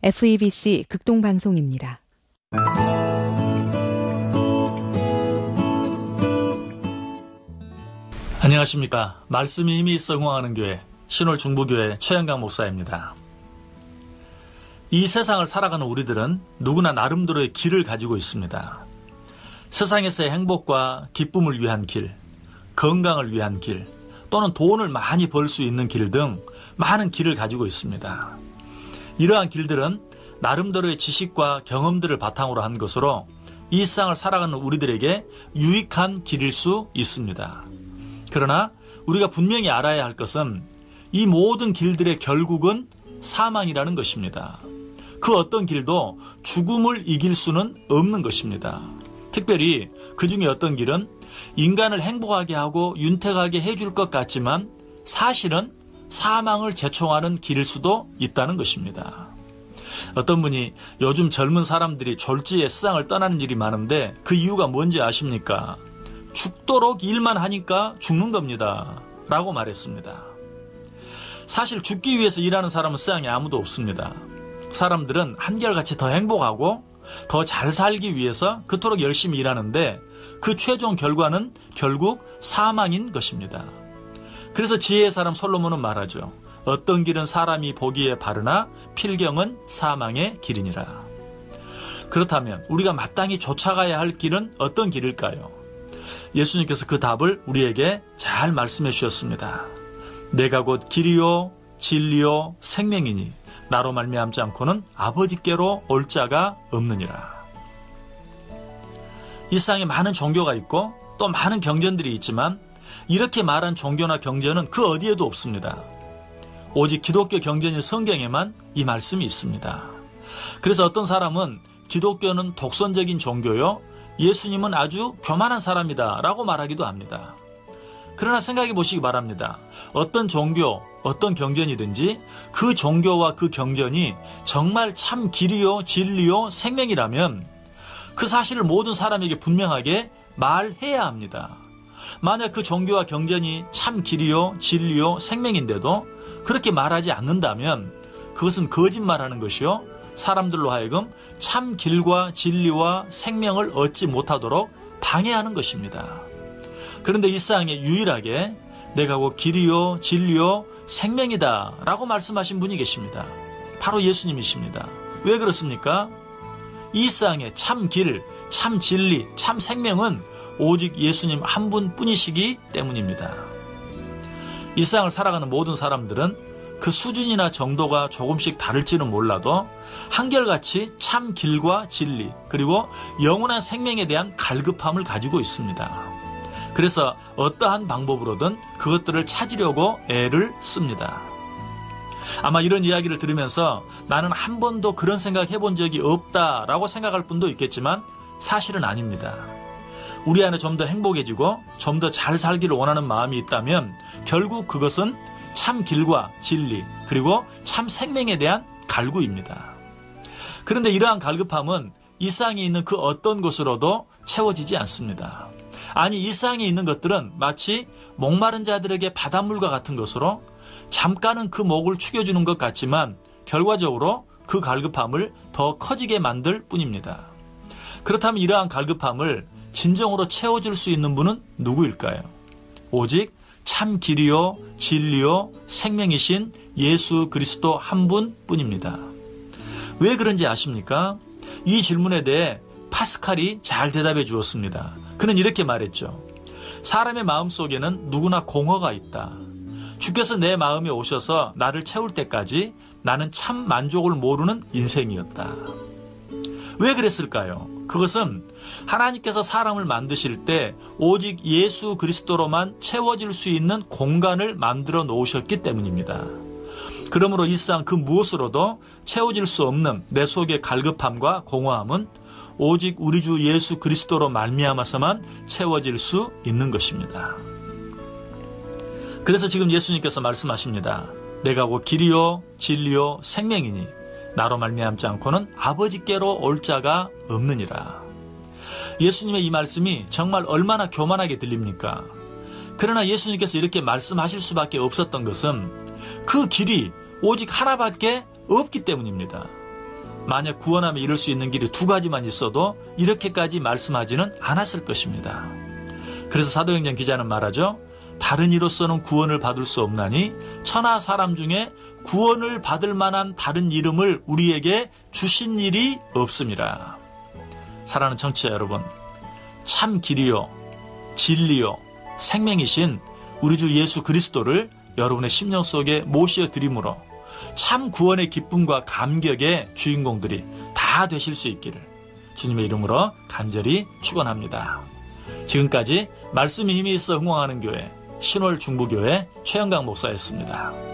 FEBC 극동방송입니다. 안녕하십니까. 말씀이 힘이 있어 응원하는 교회 신월중부교회 최영강 목사입니다. 이 세상을 살아가는 우리들은 누구나 나름대로의 길을 가지고 있습니다. 세상에서의 행복과 기쁨을 위한 길, 건강을 위한 길, 또는 돈을 많이 벌 수 있는 길 등 많은 길을 가지고 있습니다. 이러한 길들은 나름대로의 지식과 경험들을 바탕으로 한 것으로 이 세상을 살아가는 우리들에게 유익한 길일 수 있습니다. 그러나 우리가 분명히 알아야 할 것은 이 모든 길들의 결국은 사망이라는 것입니다. 그 어떤 길도 죽음을 이길 수는 없는 것입니다. 특별히 그 중에 어떤 길은 인간을 행복하게 하고 윤택하게 해줄 것 같지만 사실은 사망을 제총하는 길일 수도 있다는 것입니다. 어떤 분이 요즘 젊은 사람들이 졸지에 세상을 떠나는 일이 많은데 그 이유가 뭔지 아십니까? 죽도록 일만 하니까 죽는 겁니다. 라고 말했습니다. 사실 죽기 위해서 일하는 사람은 세상에 아무도 없습니다. 사람들은 한결같이 더 행복하고 더 잘 살기 위해서 그토록 열심히 일하는데 그 최종 결과는 결국 사망인 것입니다. 그래서 지혜의 사람 솔로몬은 말하죠. 어떤 길은 사람이 보기에 바르나 필경은 사망의 길이니라. 그렇다면 우리가 마땅히 쫓아가야 할 길은 어떤 길일까요? 예수님께서 그 답을 우리에게 잘 말씀해 주셨습니다. 내가 곧 길이요 진리요 생명이니 나로 말미암지 않고는 아버지께로 올 자가 없느니라. 이 세상에 많은 종교가 있고 또 많은 경전들이 있지만 이렇게 말한 종교나 경전은 그 어디에도 없습니다. 오직 기독교 경전인 성경에만 이 말씀이 있습니다. 그래서 어떤 사람은 기독교는 독선적인 종교요, 예수님은 아주 교만한 사람이다 라고 말하기도 합니다. 그러나 생각해 보시기 바랍니다. 어떤 종교, 어떤 경전이든지 그 종교와 그 경전이 정말 참 길이요 진리요 생명이라면 그 사실을 모든 사람에게 분명하게 말해야 합니다. 만약 그 종교와 경전이 참 길이요 진리요 생명인데도 그렇게 말하지 않는다면 그것은 거짓말하는 것이요 사람들로 하여금 참 길과 진리와 생명을 얻지 못하도록 방해하는 것입니다. 그런데 이 세상에 유일하게 내가 곧 길이요 진리요 생명이다 라고 말씀하신 분이 계십니다. 바로 예수님이십니다. 왜 그렇습니까? 이 세상에 참 길, 참 진리, 참 생명은 오직 예수님 한 분뿐이시기 때문입니다. 이 세상을 살아가는 모든 사람들은 그 수준이나 정도가 조금씩 다를지는 몰라도 한결같이 참 길과 진리 그리고 영원한 생명에 대한 갈급함을 가지고 있습니다. 그래서 어떠한 방법으로든 그것들을 찾으려고 애를 씁니다. 아마 이런 이야기를 들으면서 나는 한 번도 그런 생각 해본 적이 없다라고 생각할 분도 있겠지만 사실은 아닙니다. 우리 안에 좀 더 행복해지고 좀 더 잘 살기를 원하는 마음이 있다면 결국 그것은 참 길과 진리 그리고 참 생명에 대한 갈구입니다. 그런데 이러한 갈급함은 이 세상에 있는 그 어떤 것으로도 채워지지 않습니다. 아니 이 세상에 있는 것들은 마치 목마른 자들에게 바닷물과 같은 것으로 잠깐은 그 목을 축여주는 것 같지만 결과적으로 그 갈급함을 더 커지게 만들 뿐입니다. 그렇다면 이러한 갈급함을 진정으로 채워줄 수 있는 분은 누구일까요? 오직 참 길이요 진리요 생명이신 예수 그리스도 한 분뿐입니다. 왜 그런지 아십니까? 이 질문에 대해 파스칼이 잘 대답해 주었습니다. 그는 이렇게 말했죠. 사람의 마음속에는 누구나 공허가 있다. 주께서 내 마음에 오셔서 나를 채울 때까지 나는 참 만족을 모르는 인생이었다. 왜 그랬을까요? 그것은 하나님께서 사람을 만드실 때 오직 예수 그리스도로만 채워질 수 있는 공간을 만들어 놓으셨기 때문입니다. 그러므로 이 세상 그 무엇으로도 채워질 수 없는 내 속의 갈급함과 공허함은 오직 우리 주 예수 그리스도로 말미암아서만 채워질 수 있는 것입니다. 그래서 지금 예수님께서 말씀하십니다. 내가 곧 길이요 진리요 생명이니 나로 말미암지 않고는 아버지께로 올 자가 없느니라. 예수님의 이 말씀이 정말 얼마나 교만하게 들립니까? 그러나 예수님께서 이렇게 말씀하실 수밖에 없었던 것은 그 길이 오직 하나밖에 없기 때문입니다. 만약 구원하며 이룰 수 있는 길이 두 가지만 있어도 이렇게까지 말씀하지는 않았을 것입니다. 그래서 사도행전 기자는 말하죠. 다른 이로서는 구원을 받을 수 없나니 천하 사람 중에 구원을 받을 만한 다른 이름을 우리에게 주신 일이 없음이라. 사랑하는 청취자 여러분, 참 길이요 진리요 생명이신 우리 주 예수 그리스도를 여러분의 심령 속에 모셔드림으로 참 구원의 기쁨과 감격의 주인공들이 다 되실 수 있기를 주님의 이름으로 간절히 축원합니다. 지금까지 말씀이 힘이 있어 흥왕하는 교회 신월 중부교회 최영강 목사였습니다.